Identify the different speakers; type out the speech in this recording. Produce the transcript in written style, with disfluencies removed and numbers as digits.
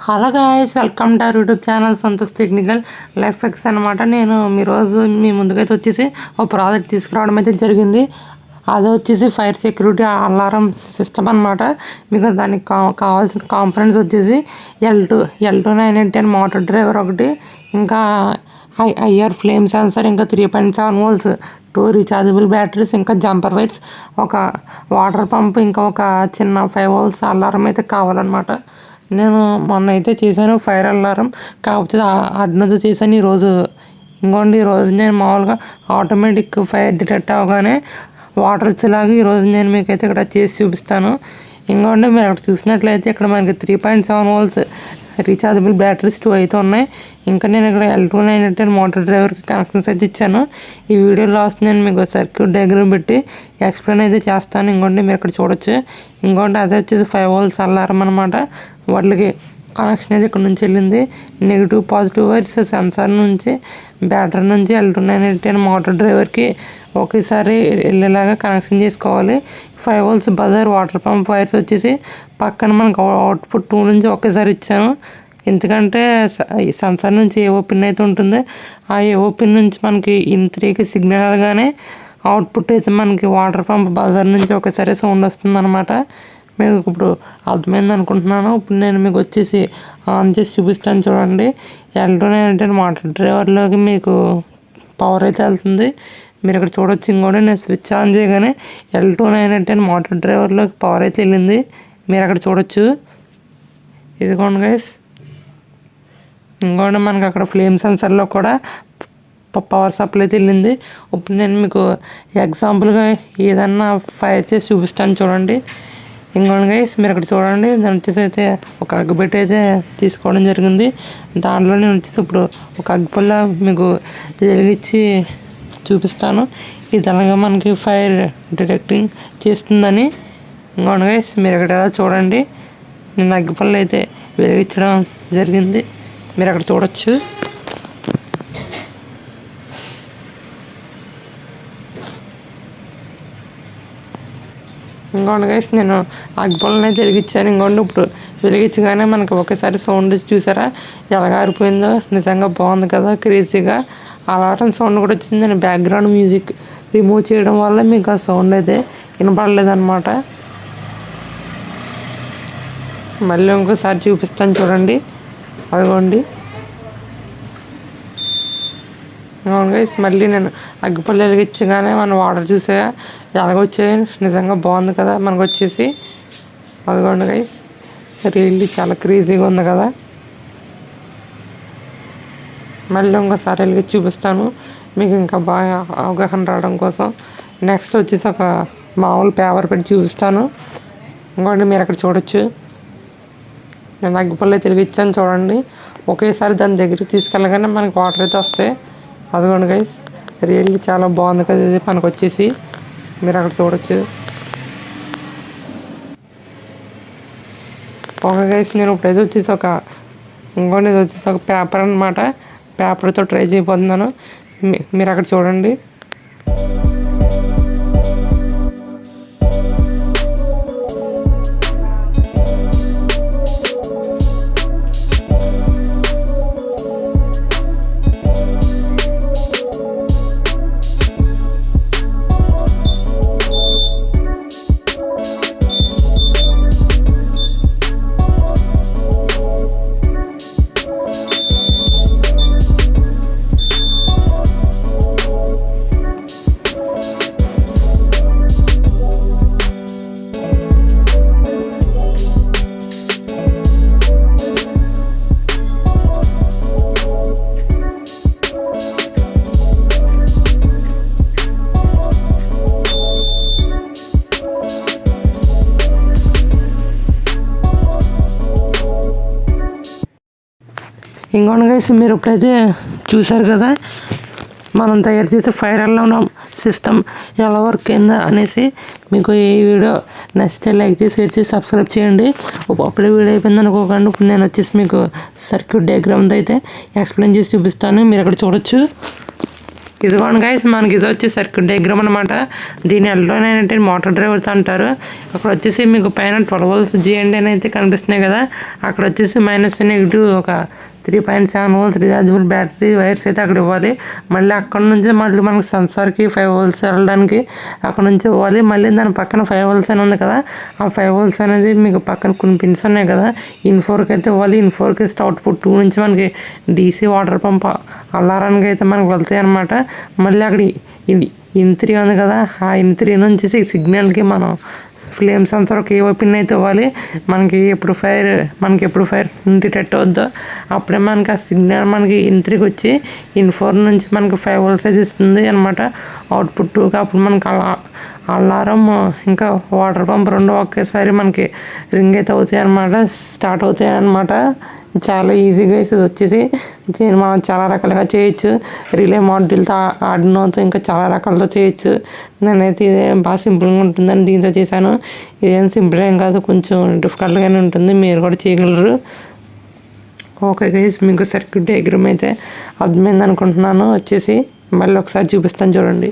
Speaker 1: Hello guys, welcome to our YouTube channel Santosh technical life X అనమాట. నేను రోజు మీ ముందుకైతే వచ్చేసి ఒక ప్రాజెక్ట్ తీసుకురావడం అయితే జరిగింది. అది వచ్చేసి ఫైర్ సెక్యూరిటీ అలారం సిస్టమ్ అనమాట. మీకు దానికి కావాల్సిన కాంపనెంట్స్ వచ్చేసి L2 మోటార్ డ్రైవర్ ఒకటి, ఇంకా ఐఆర్ ఫ్లేమ్ సెన్సర్, ఇంకా 3.7 volts 2 రీఛార్జబుల్ బ్యాటరీస్, ఇంకా జంపర్ వైర్స్, ఒక వాటర్ పంప్, ఇంకా ఒక చిన్న 5 volts అలారం అయితే కావాలన్నమాట. నేను మొన్న అయితే చేశాను ఫైర్ అలారం, కాకపోతే అడ్నతో చేశాను ఈరోజు. ఈరోజు నేను మామూలుగా ఆటోమేటిక్ ఫైర్ డిటెక్ట్ అవగానే వాటర్ వచ్చేలాగా ఈరోజు నేను మీకైతే ఇక్కడ చేసి చూపిస్తాను. మీరు అక్కడ చూసినట్లయితే ఇక్కడ మనకి 3.7 volts రీఛార్జబుల్ బ్యాటరీస్ 2 అయితే ఉన్నాయి. ఇంకా నేను ఇక్కడ L2 మోటార్ డ్రైవర్కి కనెక్షన్స్ అయితే ఇచ్చాను. ఈ వీడియో లాస్ట్ నేను మీకు సర్క్యూట్ డయాగ్రామ్ పెట్టి ఎక్స్ప్లెయిన్ అయితే చేస్తాను. మీరు ఇక్కడ చూడొచ్చు. అదే వచ్చేసి 5 volts అలారం అనమాట. వాటికి కనెక్షన్ అయితే ఇక్కడ నుంచి వెళ్ళింది. నెగిటివ్ పాజిటివ్ వైర్స్ సెన్సార్ నుంచి, బ్యాటరీ నుంచి L2 మోటార్ డ్రైవర్కి ఒకేసారి వెళ్ళేలాగా కనెక్షన్ చేసుకోవాలి. 5 volts buzzer water pump wires వచ్చేసి పక్కన మనకు అవుట్పుట్ 2 నుంచి ఒకేసారి ఇచ్చాను. ఎందుకంటే ఈ సెన్సార్ నుంచి ఏవో పిన్ అయితే ఉంటుంది. ఆ ఏవో పిన్ నుంచి మనకి ఇన్ 3కి సిగ్నల్ అనగానే అవుట్పుట్ అయితే మనకి వాటర్ పంప్ బజార్ నుంచి ఒకేసారి సౌండ్ వస్తుంది అనమాట. మీకు ఇప్పుడు అర్థమైంది అనుకుంటున్నాను. ఇప్పుడు నేను మీకు వచ్చేసి ఆన్ చేసి చూపిస్తాను చూడండి. L2 మోటార్ డ్రైవర్లోకి మీకు పవర్ అయితే వెళ్తుంది. మీరు ఇక్కడ చూడొచ్చు. నేను స్విచ్ ఆన్ చేయగానే L2 మోటార్ డ్రైవర్లోకి పవర్ అయితే వెళ్ళింది. మీరు అక్కడ చూడొచ్చు. ఇదిగోండి గైస్. మనకి అక్కడ ఫ్లేమ్ సెన్సర్లో కూడా పవర్ సప్లై అయితే వెళ్ళింది. ఇప్పుడు నేను మీకు ఎగ్జాంపుల్గా ఏదన్నా ఫైర్ చేసి చూపిస్తాను చూడండి. గైస్, మీరు అక్కడ చూడండి. దాని వచ్చేసి అయితే ఒక అగ్గిపెట్టి అయితే తీసుకోవడం జరిగింది. దాంట్లో నేను వచ్చేసి ఇప్పుడు ఒక అగ్గిపుల్ల మీకు వెలిగించి చూపిస్తాను. ఇది అలాగా మనకి ఫైర్ డిటెక్టింగ్ చేస్తుందని. గైస్, మీరు అక్కడ చూడండి. నేను అగ్గిపుల్ల అయితే వెలిగించడం జరిగింది. మీరు అక్కడ చూడొచ్చు. గైస్, నేను అగ్గిపుల్లని అయితే వెలిగించాను. ఇప్పుడు వెలిగించగానే మనకి ఒకేసారి సౌండ్ చూసారా ఎలాగ ఆరిపోయిందో. నిజంగా బాగుంది కదా, క్రేజీగా. అలారం సౌండ్ కూడా వచ్చింది. నేను బ్యాక్గ్రౌండ్ మ్యూజిక్ రిమూవ్ చేయడం వల్ల మీకు ఆ సౌండ్ అయితే వినపడలేదన్నమాట. మళ్ళీ ఇంకోసారి చూపిస్తాను చూడండి. అదిగోండి. గైస్, మళ్ళీ నేను అగ్గిపుల్ల వెలిగించగానే మన వాటర్ చూసా ఎలాగొచ్చాయి. నిజంగా బాగుంది కదా మనకు వచ్చేసి. అదిగోండి గైస్, రియల్లీ చాలా క్రేజీగా ఉంది కదా. మళ్ళీ ఇంకోసారి వెలిగించి చూపిస్తాను మీకు ఇంకా బాగా అవగాహన రావడం కోసం. నెక్స్ట్ వచ్చేసి ఒక మామూలు పేపర్ పెట్టి చూపిస్తాను. మీరు అక్కడ చూడొచ్చు. నేను అగ్గిపుల్ల అయితే వెలిగించాను చూడండి. ఒకేసారి దాని దగ్గరికి తీసుకెళ్ళగానే మనకి వాటర్ అయితే వస్తాయి. అదిగోండి గైస్, రియల్లీ చాలా బాగుంది కదా ఇది మనకు వచ్చేసి. మీరు అక్కడ చూడొచ్చు. ఓకే గైస్, నేను ఇప్పుడైతే వచ్చేసి ఇది వచ్చేసి ఒక పేపర్ అనమాట. పేపర్తో ట్రై చేయబోతున్నాను. మీరు అక్కడ చూడండి. గైస్, మీరు ఇప్పుడైతే చూసారు కదా మనం తయారు చేసే ఫైర్ అలారం సిస్టమ్ ఎలా వర్క్ అయిందా అనేసి. మీకు ఈ వీడియో నచ్చితే లైక్ చేసి, షేర్ చేసి, సబ్స్క్రైబ్ చేయండి. అప్పుడే వీడియో అయిపోయింది అనుకోకండి. ఇప్పుడు నేను వచ్చేసి మీకు సర్క్యూట్ డయాగ్రామ్ అయితే ఎక్స్ప్లెయిన్ చేసి చూపిస్తాను. మీరు అక్కడ చూడొచ్చు. ఇదిగోండి గైస్, మనకి ఇది వచ్చి సర్క్యూట్ డయాగ్రామ్ అనమాట. దీని ఎల్లోనే ఏంటంటే మోటార్ డ్రైవర్తో అంటారు. అక్కడ వచ్చేసి మీకు పైన 12 volts GND అని అయితే కనిపిస్తున్నాయి కదా, అక్కడ వచ్చేసి మైనస్ నెగిటివ్ ఒక 3.7 volts రీఛార్జబుల్ బ్యాటరీ వైర్స్ అయితే అక్కడ ఇవ్వాలి. మళ్ళీ అక్కడ నుంచి మళ్ళీ మనకి సెన్సార్కి 5 volts వెళ్ళడానికి అక్కడ నుంచి ఇవ్వాలి. మళ్ళీ దాని పక్కన 5 volts అని ఉంది కదా, ఆ 5 volts అనేది మీకు పక్కన కొన్ని పిన్స్ ఉన్నాయి కదా, ఇన్ఫోర్కి అయితే ఇవ్వాలి. ఇన్ఫోర్కి అవుట్పుట్ 2 నుంచి మనకి DC వాటర్ పంప్ అలారానికి అయితే మనకు వెళ్తాయి అనమాట. మళ్ళీ అక్కడ ఇన్3 ఉంది కదా, ఆ ఇన్3 నుంచి సిగ్నల్కి మనం ఫ్లేమ్ సెన్సర్కి ఏ పిన్ అయితే ఇవ్వాలి. మనకి ఎప్పుడు ఫైర్ ఉండేటట్టు వద్దో అప్పుడే మనకి ఆ సిగ్నల్ మనకి ఇన్3కి వచ్చి ఇన్4 నుంచి మనకి 5 volts అయితే ఇస్తుంది అనమాట అవుట్పుట్ 2కి. అప్పుడు మనకి అలారం ఇంకా వాటర్ పంప్ రెండు ఒకేసారి మనకి రింగ్ అయితే అవుతాయి అనమాట, స్టార్ట్ అవుతాయి అనమాట. చాలా ఈజీగా ఇది వచ్చేసి దీన్ని మనం చాలా రకాలుగా చేయొచ్చు. రిలే మాడ్యూల్తో ఆర్డినోతో ఇంకా చాలా రకాలతో చేయొచ్చు. నేనైతే ఇదే బాగా సింపుల్గా ఉంటుందని దీంతో చేశాను. ఇదేం సింపుల్ ఏం కాదు, కొంచెం డిఫికల్ట్గానే ఉంటుంది, మీరు కూడా చేయగలరు. ఓకే గైస్, మీకు సర్క్యూట్ డయాగ్రామ్ అయితే అర్థమైంది అనుకుంటున్నాను. వచ్చేసి మళ్ళీ ఒకసారి చూపిస్తాను చూడండి.